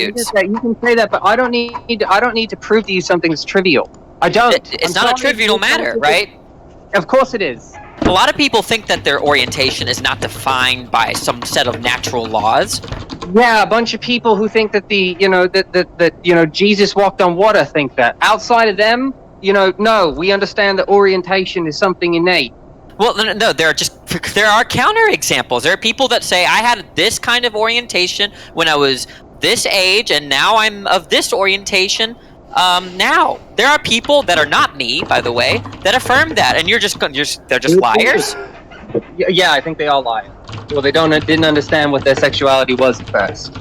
attributes. You can say that, but I don't need to prove to you something that's trivial. I don't. It's not a trivial matter, right? Of course it is. A lot of people think that their orientation is not defined by some set of natural laws. Yeah, a bunch of people who think that Jesus walked on water think that. Outside of them, no, we understand that orientation is something innate. Well, no, there are counter examples. There are people that say, I had this kind of orientation when I was this age, and now I'm of this orientation now. There are people that are not me, by the way, that affirm that, and they're just liars? Yeah, I think they all lie. Well, they didn't understand what their sexuality was at first.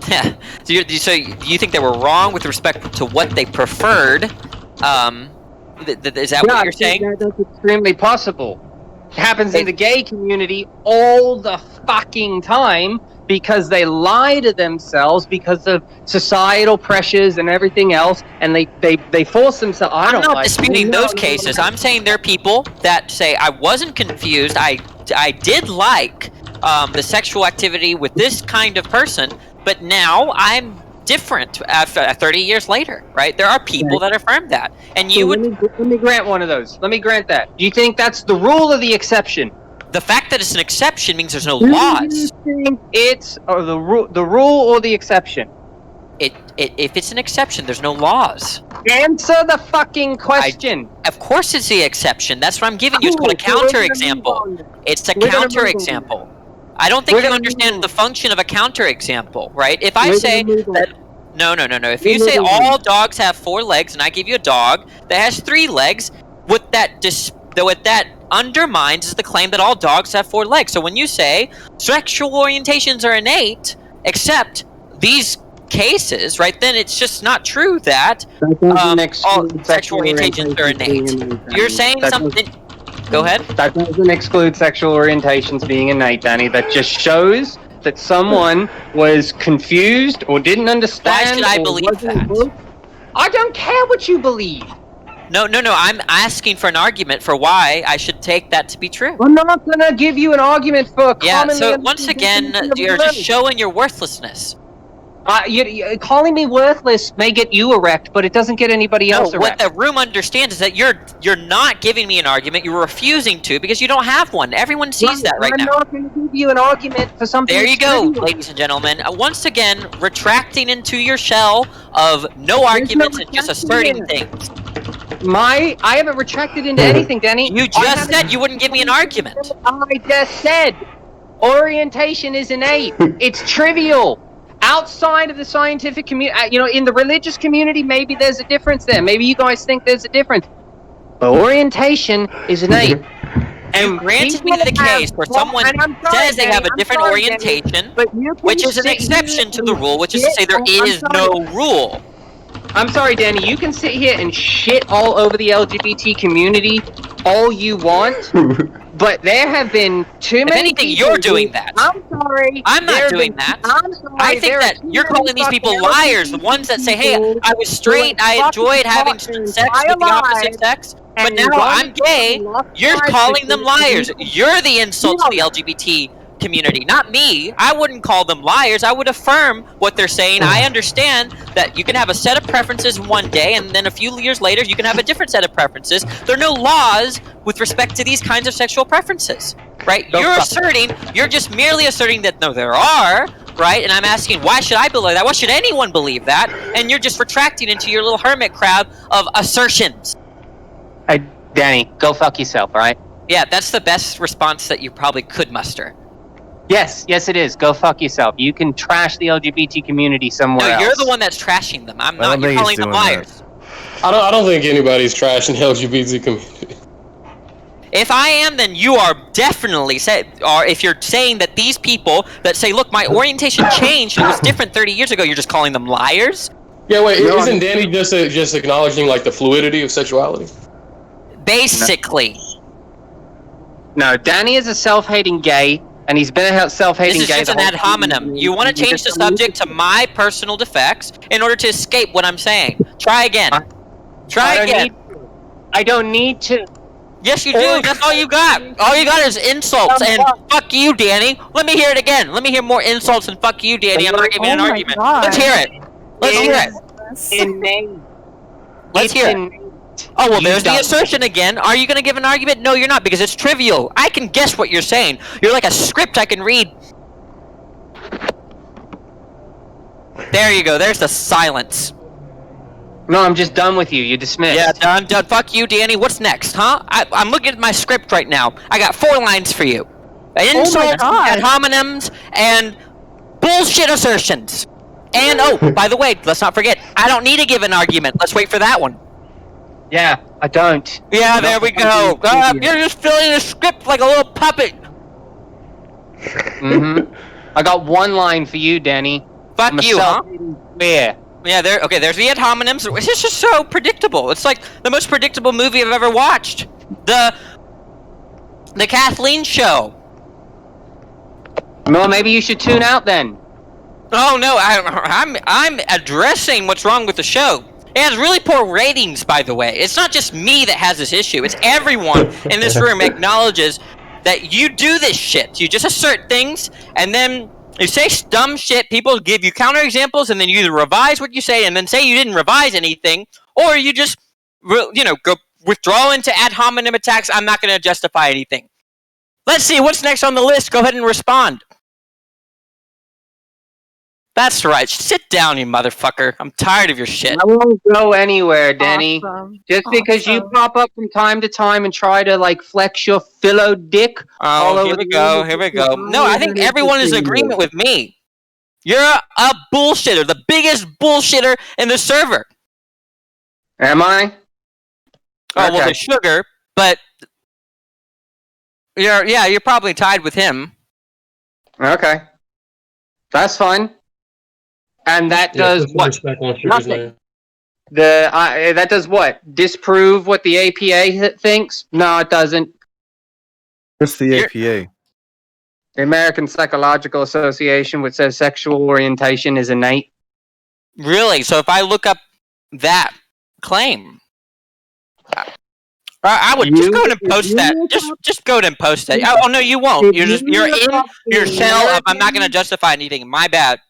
Yeah. So you think they were wrong with respect to what they preferred? Is that what you're saying? That's extremely possible. It happens in the gay community all the fucking time because they lie to themselves because of societal pressures and everything else, and they force themselves. I'm not disputing those cases. I'm saying there are people that say, I wasn't confused. I did like the sexual activity with this kind of person, but now I'm different after 30 years later, right? There are people that affirm that, and let me grant one of those. Let me grant that. Do you think that's the rule or the exception? The fact that it's an exception means there's no laws. Do you think it's the rule or the exception? If it's an exception, there's no laws. Answer the fucking question. Of course it's the exception. That's what I'm giving you. It's called a counterexample. It's a counterexample. I don't think you understand the function of a counterexample, right? If I say that... No. If you say all dogs have 4 legs, and I give you a dog that has 3 legs, what that undermines is the claim that all dogs have 4 legs. So when you say sexual orientations are innate, except these cases, right, then it's just not true that all sexual orientations are innate. You're saying something... Go ahead. That doesn't exclude sexual orientations being innate, Danny. That just shows that someone was confused or didn't understand. Why should I believe that? I don't care what you believe. No. I'm asking for an argument for why I should take that to be true. I'm not going to give you an argument for commonly... Yeah, so once again, you're just showing your worthlessness. Calling me worthless may get you erect, but it doesn't get anybody else erect. What the room understands is that you're not giving me an argument. You're refusing to because you don't have one. Everyone sees that right now. I'm not going to give you an argument for something. There you go, ladies and gentlemen. Once again, retracting into your shell of no arguments and just asserting things. I haven't retracted into anything, Danny. You just said you wouldn't give me an argument. I just said orientation is innate. It's trivial. Outside of the scientific community, in the religious community, maybe there's a difference there. Maybe you guys think there's a difference. But orientation is innate. And granted me the case where someone says they have a different orientation, which is an exception to the rule, which is to say there is no rule. I'm sorry, Danny, you can sit here and shit all over the LGBT community all you want, but there have been too many anything, you're doing that. I'm sorry. I'm not doing that. I'm sorry. I think that you're calling these people liars, the ones that say, hey, I was straight, I enjoyed having sex with the opposite sex, but now I'm gay. You're calling them liars. You're the insult to the LGBT community, not me. I wouldn't call them liars. I would affirm what they're saying. I understand that you can have a set of preferences one day, and then a few years later, you can have a different set of preferences. There are no laws with respect to these kinds of sexual preferences, right? You're just merely asserting that no, there are, right? And I'm asking, why should I believe that? Why should anyone believe that? And you're just retracting into your little hermit crab of assertions. Hey, Danny, go fuck yourself, all right? Yeah, that's the best response that you probably could muster. Yes, it is. Go fuck yourself. You can trash the LGBT community somewhere else. No, you're the one that's trashing them. I'm not. You're calling them liars. I don't think anybody's trashing the LGBT community. If I am, then you are definitely or if you're saying that these people that say, look, my orientation changed, it was different 30 years ago, you're just calling them liars? Yeah, wait, isn't Danny just acknowledging like the fluidity of sexuality? Basically. No, Danny is a self-hating gay. And he's been a self-hating guy. This is just an ad hominem. You want to change the subject to my personal defects in order to escape what I'm saying. Try again. Try again. I don't need to. Yes, you do. That's all you got. All you got is insults and fuck you, Danny. Let me hear it again. Let me hear more insults and fuck you, Danny. I'm not giving an argument. God. Let's hear it. Let's hear it. Innate. Let's hear it. Oh, well, there's the assertion again. Are you going to give an argument? No, you're not, because it's trivial. I can guess what you're saying. You're like a script I can read. There you go. There's the silence. No, I'm just done with you. You're dismissed. Yeah, done. Fuck you, Danny. What's next, huh? I'm looking at my script right now. I got 4 lines for you. Insults, ad hominems, and bullshit assertions. And, oh, by the way, let's not forget, I don't need to give an argument. Let's wait for that one. Yeah, I don't. Yeah, there we go. You're just filling the script like a little puppet. I got 1 line for you, Danny. Fuck you, huh? Yeah. Yeah, there's the ad hominems. It's just so predictable. It's like the most predictable movie I've ever watched. The Kathleen show. Well, maybe you should tune out then. Oh no, I'm addressing what's wrong with the show. It has really poor ratings, by the way. It's not just me that has this issue. It's everyone in this room acknowledges that you do this shit. You just assert things, and then you say dumb shit. People give you counterexamples, and then you either revise what you say, and then say you didn't revise anything, or you just, go withdraw into ad hominem attacks. I'm not going to justify anything. Let's see what's next on the list. Go ahead and respond. That's right. Sit down, you motherfucker. I'm tired of your shit. I won't go anywhere, Danny. Awesome. Just because you pop up from time to time and try to, flex your philo dick all over here we go. Here we go. No, I think everyone is in agreement with me. You're a bullshitter. The biggest bullshitter in the server. Am I? Oh, well, the sugar, but you're probably tied with him. Okay. That's fine. And that does what? Nothing. That does what? Disprove what the APA thinks? No, it doesn't. What's the APA? The American Psychological Association, which says sexual orientation is innate. Really? So if I look up that claim, I would just go ahead and post that. Just go ahead and post that. Oh no, you won't. You're in your shell of I'm not going to justify anything. My bad.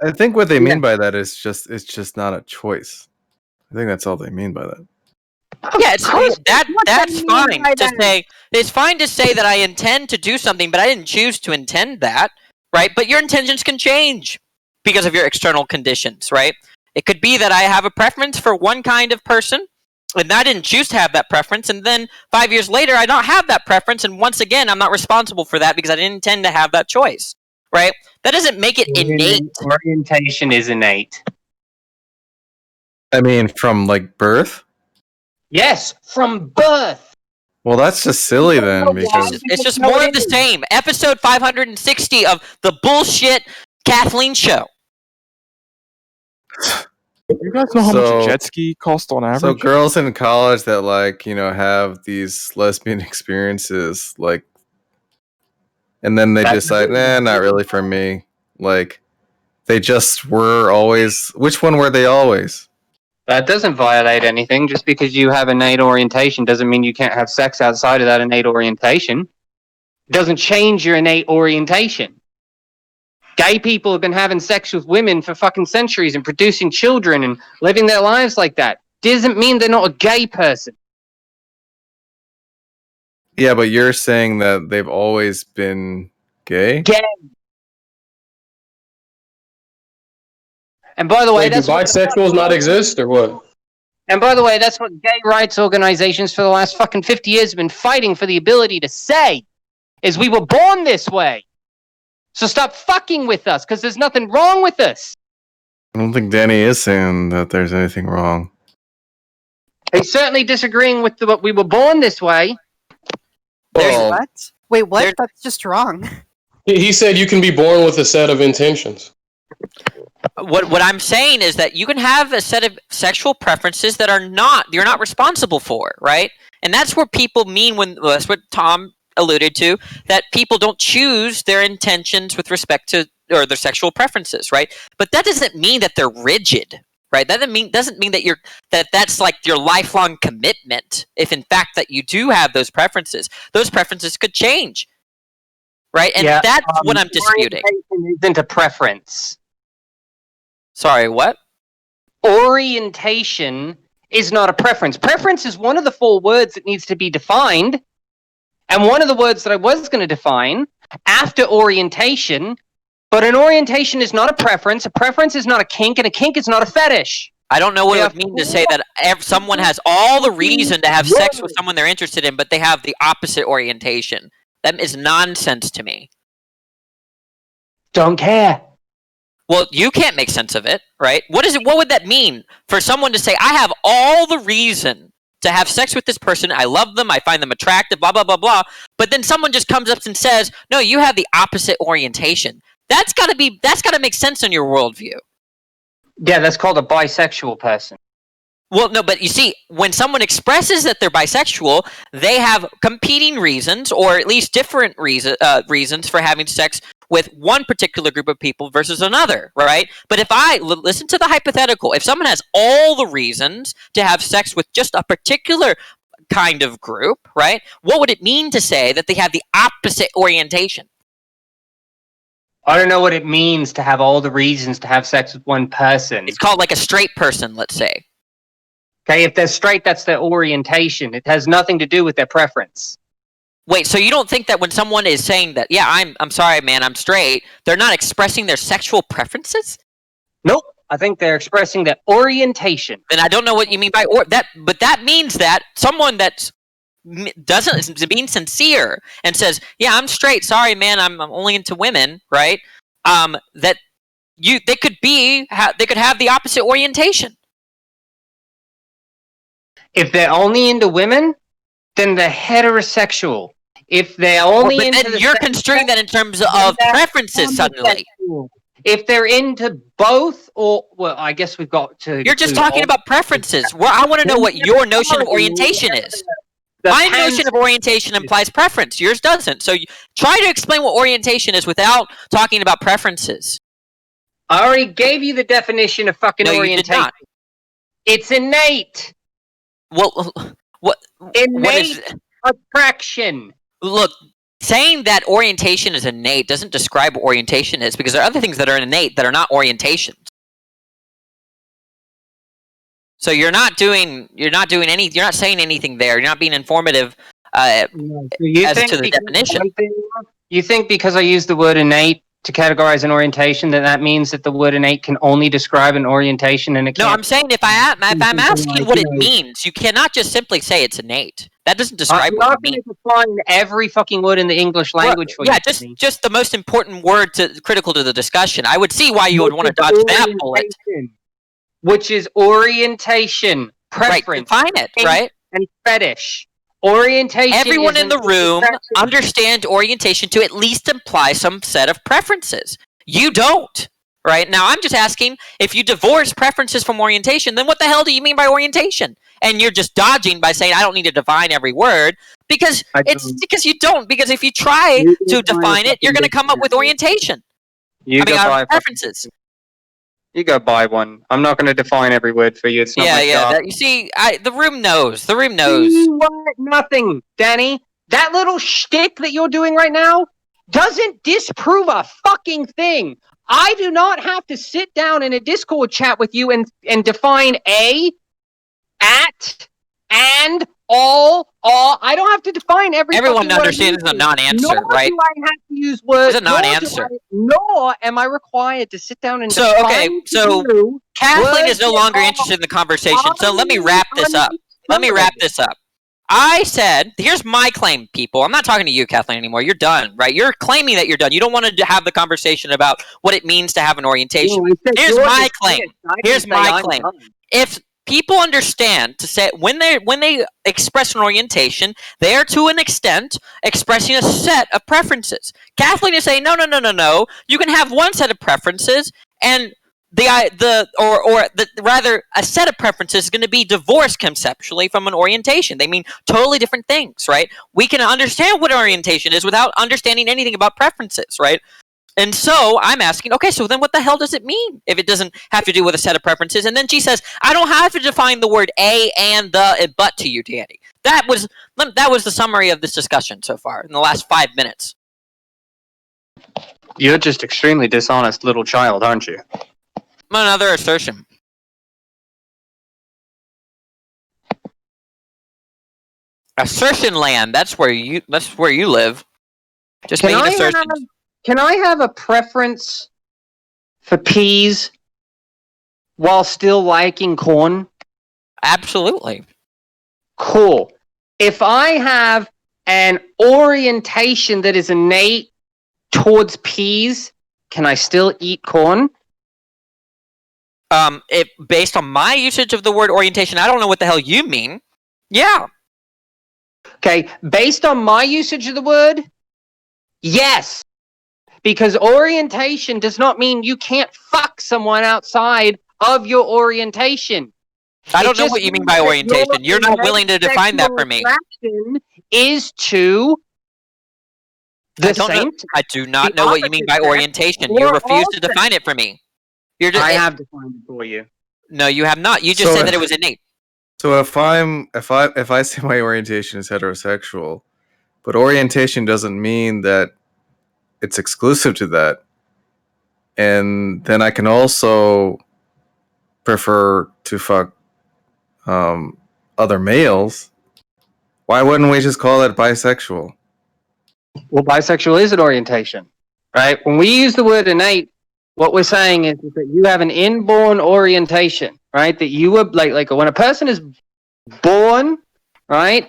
I think what they mean by that is it's just not a choice. I think that's all they mean by that. Yeah, that's fine to say. It's fine to say that I intend to do something, but I didn't choose to intend that, right? But your intentions can change because of your external conditions, right? It could be that I have a preference for one kind of person, and I didn't choose to have that preference, and then 5 years later, I don't have that preference, and once again, I'm not responsible for that because I didn't intend to have that choice, right? That doesn't make it innate. Orientation is innate. I mean, from birth? Yes, from birth. Well, that's just silly then, because It's just more of the same. Episode 560 of the bullshit Kathleen show. You guys know how much a jet ski costs on average? So girls in college that have these lesbian experiences, and then they decide, not really for me. They just were always. Which one were they always? That doesn't violate anything. Just because you have innate orientation doesn't mean you can't have sex outside of that innate orientation. It doesn't change your innate orientation. Gay people have been having sex with women for fucking centuries and producing children and living their lives like that. Doesn't mean they're not a gay person. Yeah, but you're saying that they've always been gay? Gay. And by the way, do bisexuals not exist or what? And by the way, that's what gay rights organizations for the last fucking 50 years have been fighting for the ability to say, is we were born this way. So stop fucking with us, because there's nothing wrong with us. I don't think Danny is saying that there's anything wrong. He's certainly disagreeing with what we were born this way. What? Wait, what? That's just wrong. He said you can be born with a set of intentions. What I'm saying is that you can have a set of sexual preferences that you're not responsible for, right? And that's what people mean that's what Tom alluded to, that people don't choose their intentions with respect to, or their sexual preferences, right? But that doesn't mean that they're rigid, right? That doesn't mean that that's like your lifelong commitment. If in fact that you do have those preferences could change, right? And that's what I'm disputing. Orientation isn't a preference. Sorry, what? Orientation is not a preference. Preference is one of the 4 words that needs to be defined. And one of the words that I was going to define after orientation, but an orientation is not a preference. A preference is not a kink, and a kink is not a fetish. I don't know what it would mean to say that someone has all the reason to have sex with someone they're interested in, but they have the opposite orientation. That is nonsense to me. Don't care. Well, you can't make sense of it, right? What would that mean for someone to say, I have all the reason to have sex with this person, I love them, I find them attractive, blah, blah, blah, blah, but then someone just comes up and says, no, you have the opposite orientation. That's got to make sense in your worldview. Yeah, that's called a bisexual person. Well, no, but you see, when someone expresses that they're bisexual, they have competing reasons, or at least different reasons for having sex with one particular group of people versus another, right? But if I listen to the hypothetical, if someone has all the reasons to have sex with just a particular kind of group, right? What would it mean to say that they have the opposite orientation? I don't know what it means to have all the reasons to have sex with one person. It's called like a straight person, let's say. Okay, if they're straight, that's their orientation. It has nothing to do with their preference. Wait, so you don't think that when someone is saying that, yeah, I'm sorry, man, I'm straight, they're not expressing their sexual preferences? Nope. I think they're expressing their orientation. Then I don't know what you mean by that, but that means that someone that's isn't being sincere and says, yeah, I'm straight, sorry, man, I'm only into women, right? That they could have the opposite orientation. If they're only into women, then they're heterosexual. If they're only into then you're construing that in terms of preferences suddenly. If they're into both, or well, I guess we've got to. You're just talking about preferences. Well, I want to know what your notion of orientation is. My notion of orientation implies preference. Yours doesn't. So try to explain what orientation is without talking about preferences. I already gave you the definition of fucking orientation. You did not. It's innate. Well, what innate attraction. Look, saying that orientation is innate doesn't describe what orientation is, because there are other things that are innate that are not orientations. So you're not saying anything there. You're not being informative as to the definition. You think because I use the word innate to categorize an orientation, that means that the word innate can only describe an orientation, and it can't? No, I'm saying if I'm asking what it means, you cannot just simply say it's innate. That doesn't describe what it means. I'm not going to define every fucking word in the English language for you. Yeah, just the most important word critical to the discussion. I would see why you would want to dodge that bullet. Which is orientation, preference. Right, define it, right? And fetish. Orientation. Everyone in the room understands orientation to at least imply some set of preferences. You don't, right? Now, I'm just asking, if you divorce preferences from orientation, then what the hell do you mean by orientation? And you're just dodging by saying, I don't need to define every word, because you don't. Because if you try to define it, you're going to come up with orientation. Preferences. You go buy one. I'm not going to define every word for you. It's not my job. You see, the room knows. The room knows. You want nothing, Danny. That little shtick that you're doing right now doesn't disprove a fucking thing. I do not have to sit down in a Discord chat with you and define a, at, and, all. I don't have to define every. Everyone understands it's a non-answer, right? Nor do I have to use words. It's a non-answer. Nor am I required to sit down and So Kathleen is no longer interested in the conversation. So let me wrap this up. I said, here's my claim, people. I'm not talking to you, Kathleen, anymore. You're done, right? You're claiming that you're done. You don't want to have the conversation about what it means to have an orientation. Here's my claim. If people understand to say when they express an orientation, they are to an extent expressing a set of preferences. Kathleen is saying, no. You can have one set of preferences, and rather a set of preferences is going to be divorced conceptually from an orientation. They mean totally different things, right? We can understand what orientation is without understanding anything about preferences, right? And so I'm asking, okay, so then what the hell does it mean if it doesn't have to do with a set of preferences? And then she says, I don't have to define the word a and the and but to you, Danny. That was the summary of this discussion so far in the last 5 minutes. You're just extremely dishonest little child, aren't you? Another assertion. Assertion land. That's where you live. Just making assertions. Can I have a preference for peas while still liking corn? Absolutely. Cool. If I have an orientation that is innate towards peas, can I still eat corn? If based on my usage of the word orientation, I don't know what the hell you mean. Yeah. Okay, based on my usage of the word, yes. Because orientation does not mean you can't fuck someone outside of your orientation. I don't know what you mean by orientation. You're not willing to define that for me. Is to the same. I do not know what you mean by orientation. You refuse to define it for me. I have defined it for you. No, you have not. You just said that it was innate. So if I say my orientation is heterosexual, but orientation doesn't mean that it's exclusive to that, and then I can also prefer to fuck other males. Why wouldn't we just call it bisexual? Well, bisexual is an orientation, right? When we use the word innate, what we're saying is that you have an inborn orientation, right? That you were like when a person is born, right?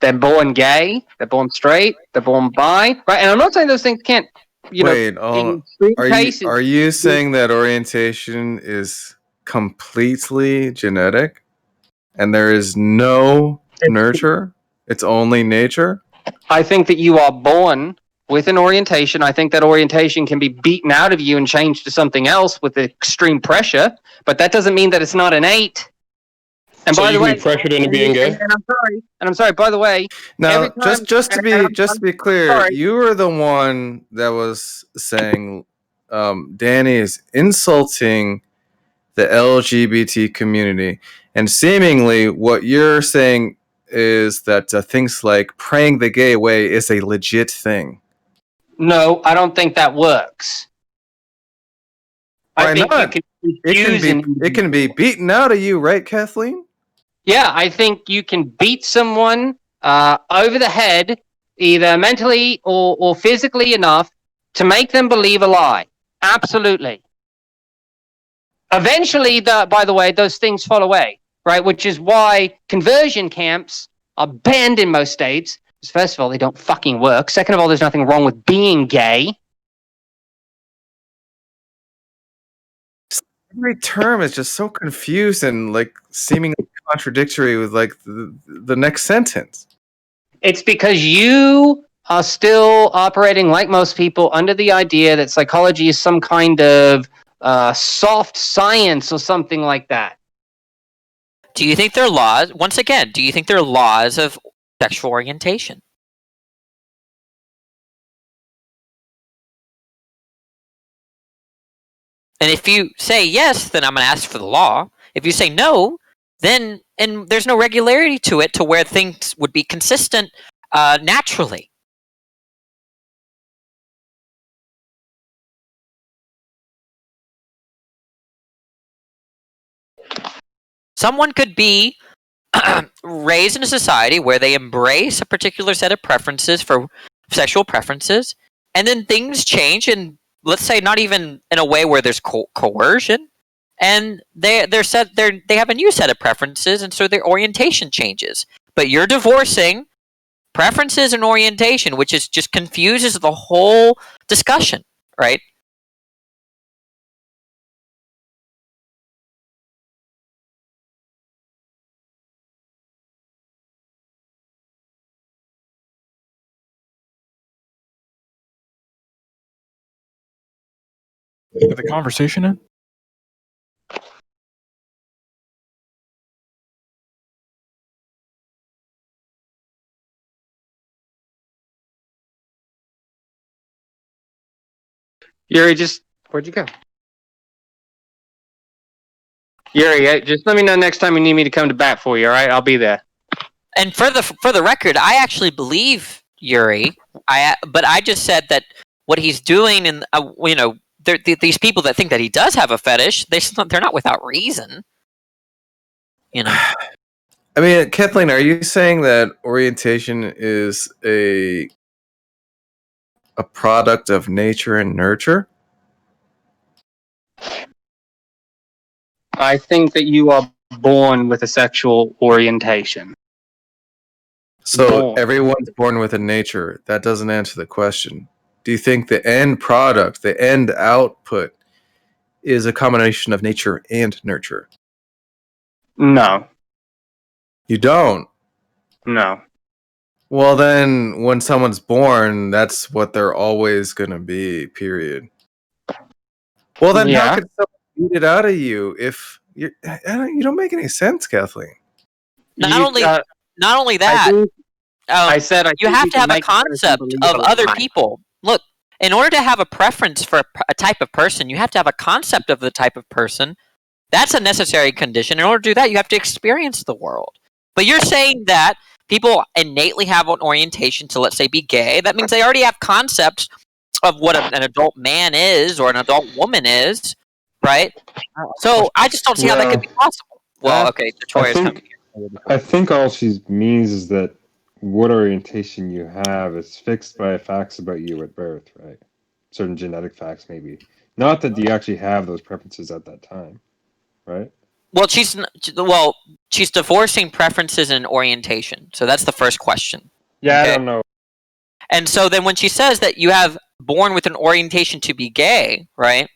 They're born gay, they're born straight, they're born bi, right? And I'm not saying those things can't, are you saying that orientation is completely genetic and there is no nurture? It's only nature? I think that you are born with an orientation. I think that orientation can be beaten out of you and changed to something else with extreme pressure, but that doesn't mean that it's not innate. And so by the way, be pressured into being gay. And I'm sorry. By the way, now just to be clear, sorry. you were the one that was saying Danny is insulting the LGBT community, and seemingly what you're saying is that things like praying the gay away is a legit thing. No, I don't think that works. Why not? It can be beaten out of you, right, Kathleen? Yeah, I think you can beat someone over the head, either mentally or physically enough, to make them believe a lie. Absolutely. Eventually, by the way, those things fall away, right? Which is why conversion camps are banned in most states. First of all, they don't fucking work. Second of all, there's nothing wrong with being gay. Every term is just so confused and like seemingly contradictory with like the next sentence. It's because you are still operating like most people under the idea that psychology is some kind of soft science or something like that. Do you think there are laws? Once again, do you think there are laws of sexual orientation? And if you say yes, then I'm going to ask for the law. If you say no, then and there's no regularity to it to where things would be consistent naturally. Someone could be raised in a society where they embrace a particular set of preferences for sexual preferences, and then things change, and let's say not even in a way where there's coercion, and they have a new set of preferences, and so their orientation changes. But you're divorcing preferences and orientation, which is just confuses the whole discussion, right? Did the conversation end? Yuri, where'd you go? Yuri, just let me know next time you need me to come to bat for you. All right, I'll be there. And for the record, I actually believe Yuri. But I just said that what he's doing, and these people that think that he does have a fetish, they're not without reason. I mean, Kathleen, are you saying that orientation is a product of nature and nurture? I think that you are born with a sexual orientation. So everyone's born with a nature. That doesn't answer the question. Do you think the end product, the end output, is a combination of nature and nurture? No. You don't? No. Well, then, when someone's born, that's what they're always going to be, period. Well, then how could someone beat it out of you if you don't make any sense, Kathleen? Not only that, I said you have to have a concept of other people. Look, in order to have a preference for a type of person, you have to have a concept of the type of person. That's a necessary condition. In order to do that, you have to experience the world. But you're saying that people innately have an orientation to, let's say, be gay. That means they already have concepts of what an adult man is or an adult woman is, right? So I just don't see how that could be possible. Well, okay, Victoria's coming here. I think all she means is that what orientation you have is fixed by facts about you at birth, right? Certain genetic facts, maybe. Not that you actually have those preferences at that time, right? Well, she's divorcing preferences and orientation. So that's the first question. Yeah, okay? I don't know. And so then when she says that you have born with an orientation to be gay, right?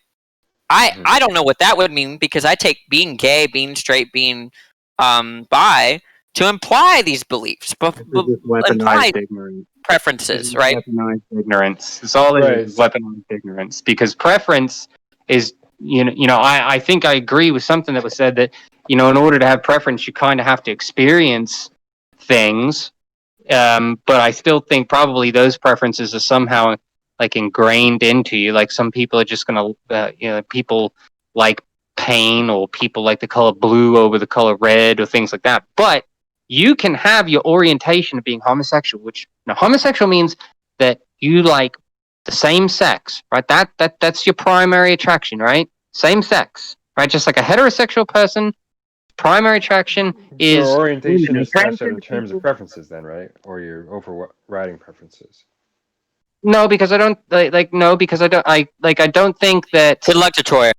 I don't know what that would mean, because I take being gay, being straight, being bi to imply these beliefs, imply preferences, right? Weaponized ignorance. It's all it is weaponized ignorance, because preference is, I think I agree with something that was said that, in order to have preference, you kind of have to experience things. But I still think probably those preferences are somehow like ingrained into you. Like some people are just going to, people like pain, or people like the color blue over the color red, or things like that. But you can have your orientation of being homosexual, which homosexual means that you like the same sex, right? That's your primary attraction, right? Same sex, right? Just like a heterosexual person, primary attraction is... So orientation is fleshed out in terms of preferences then, right? Or your overriding preferences. No, because I don't I don't think that... Good luck to Troy.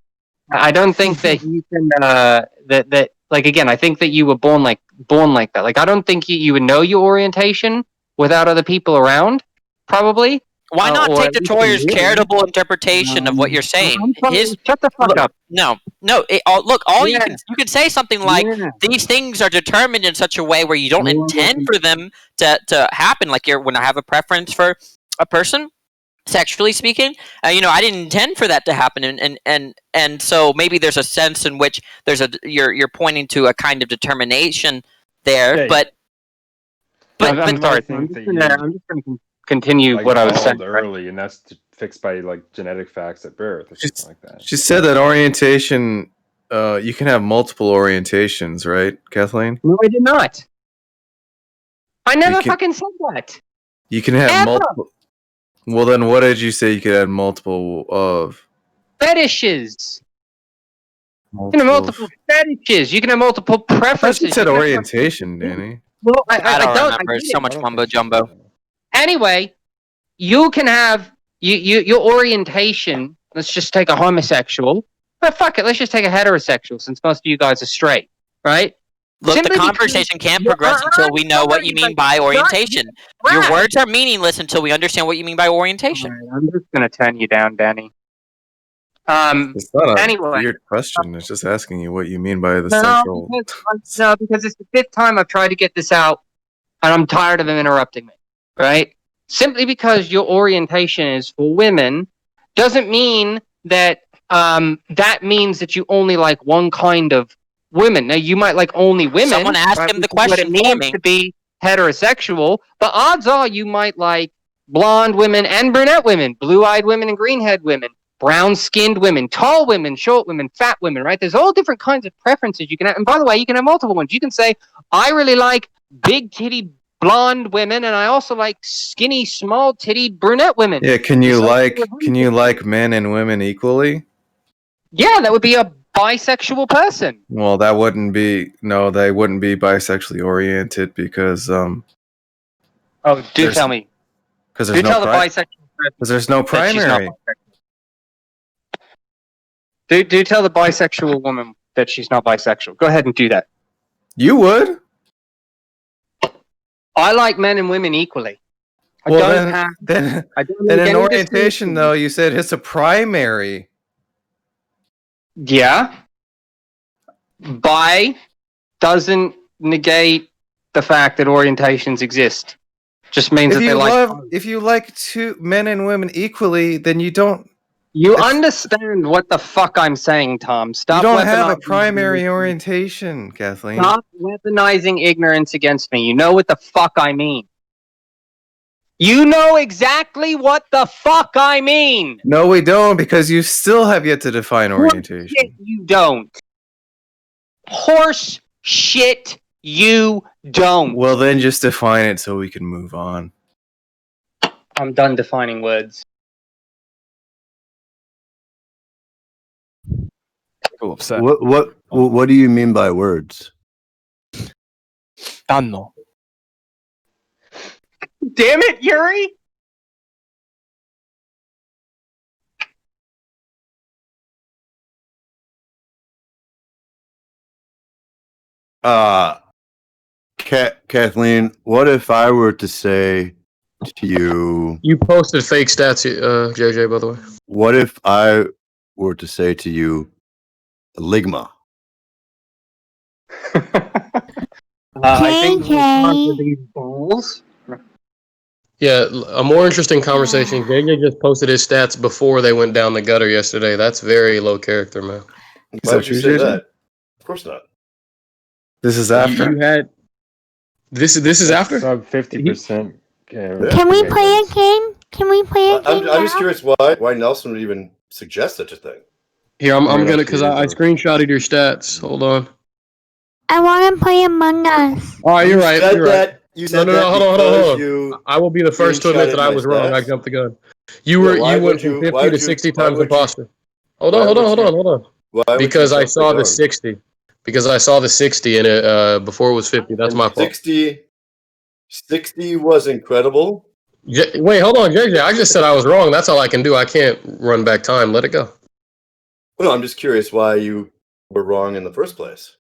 I don't think that you can, again, I think that you were born like that. Like, I don't think you would know your orientation without other people around, probably. Why not take the Troyer's charitable interpretation of what you're saying? Shut the fuck up. No. You can say something like, these things are determined in such a way where you don't intend for them to happen. Like when I have a preference for a person, sexually speaking, I didn't intend for that to happen, and so maybe there's a sense in which you're pointing to a kind of determination there, but I'm sorry. I'm just going to continue what I was saying early, and that's fixed by like genetic facts at birth or something like that. She said that orientation, you can have multiple orientations, right, Kathleen? No, I did not. I never fucking said that. You can have multiple. Well, then what did you say you could have multiple of? Fetishes. You can have multiple fetishes. You can have multiple preferences. You said orientation, Danny. Well, I don't remember. So much mumbo jumbo. Anyway, you can have your orientation. Let's just take a homosexual. But fuck it, let's just take a heterosexual, since most of you guys are straight, right? Look, the conversation can't progress until we know what you mean by orientation. Your words are meaningless until we understand what you mean by orientation. Right, I'm just going to turn you down, Danny. It's not a weird question. It's just asking you what you mean by the central... No, because it's the fifth time I've tried to get this out, and I'm tired of him interrupting me, right? Simply because your orientation is for women doesn't mean that that means that you only like one kind of women. Now, you might like only women. Someone asked him the question. What it means to be heterosexual, but odds are you might like blonde women and brunette women, blue-eyed women and green-haired women. brown-skinned women, tall women, short women, fat women, right? There's all different kinds of preferences you can have. And by the way, you can have multiple ones. You can say, I really like big titty blonde women, and I also like skinny, small titty brunette women. Yeah, can you like men and women equally? Yeah, that would be a bisexual person. Well, they wouldn't be bisexually oriented because Oh, do tell me. Because Do tell the bisexual person. Because there's no primary. Do tell the bisexual woman that she's not bisexual. Go ahead and do that. You would? I like men and women equally. Then in orientation, though, you said it's a primary. Yeah. Bi doesn't negate the fact that orientations exist. Just means if you like two men and women equally, then you don't. You understand what the fuck I'm saying, Tom. Stop. You don't have a primary orientation, Kathleen. Stop weaponizing ignorance against me. You know what the fuck I mean. You know exactly what the fuck I mean. No, we don't, because you still have yet to define orientation. Shit, you don't. Horse shit, you don't. Well, then just define it so we can move on. I'm done defining words. Upset. What do you mean by words? Danno. Damn it, Yuri! Kathleen, what if I were to say to you... You posted fake stats, JJ, by the way. What if I were to say to you, Ligma? I think these balls. Yeah, a more interesting conversation. JJ just posted his stats before they went down the gutter yesterday. That's very low character, man. Why would you say that? Of course not. This is after. You had this is after. Sub 50%. Can we play a game? Can we play a game? I'm just curious why Nelson would even suggest such a thing. Here, I'm gonna, because I screenshotted your stats. Hold on. I want to play Among Us. Oh, you're right. You're right. You said No, hold on. I will be the first to admit that I was wrong. I jumped the gun. You went from 50 to 60 times imposter. Hold on. Because I saw the 60. Because I saw the 60 in it before it was 50. That's my fault. 60 was incredible. Wait, hold on, JJ. I just said I was wrong. That's all I can do. I can't run back time. Let it go. Well, no, I'm just curious why you were wrong in the first place.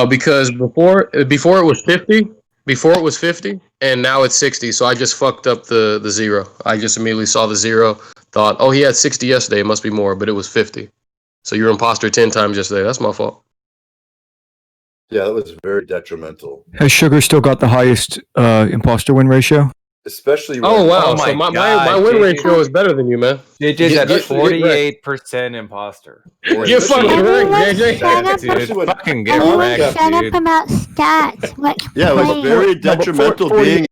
Because before it was 50, and now it's 60. So I just fucked up the zero. I just immediately saw the zero. Thought, oh, he had 60 yesterday. It must be more, but it was 50. So you're imposter 10 times yesterday. That's my fault. Yeah, that was very detrimental. Has Sugar still got the highest imposter win ratio? Especially when... Oh, wow. So my win ratio is better than you, man. JJ's at 48% imposter. You're fucking right, JJ. Dude, fucking get wrecked, shut up about stats. Yeah, it was very detrimental being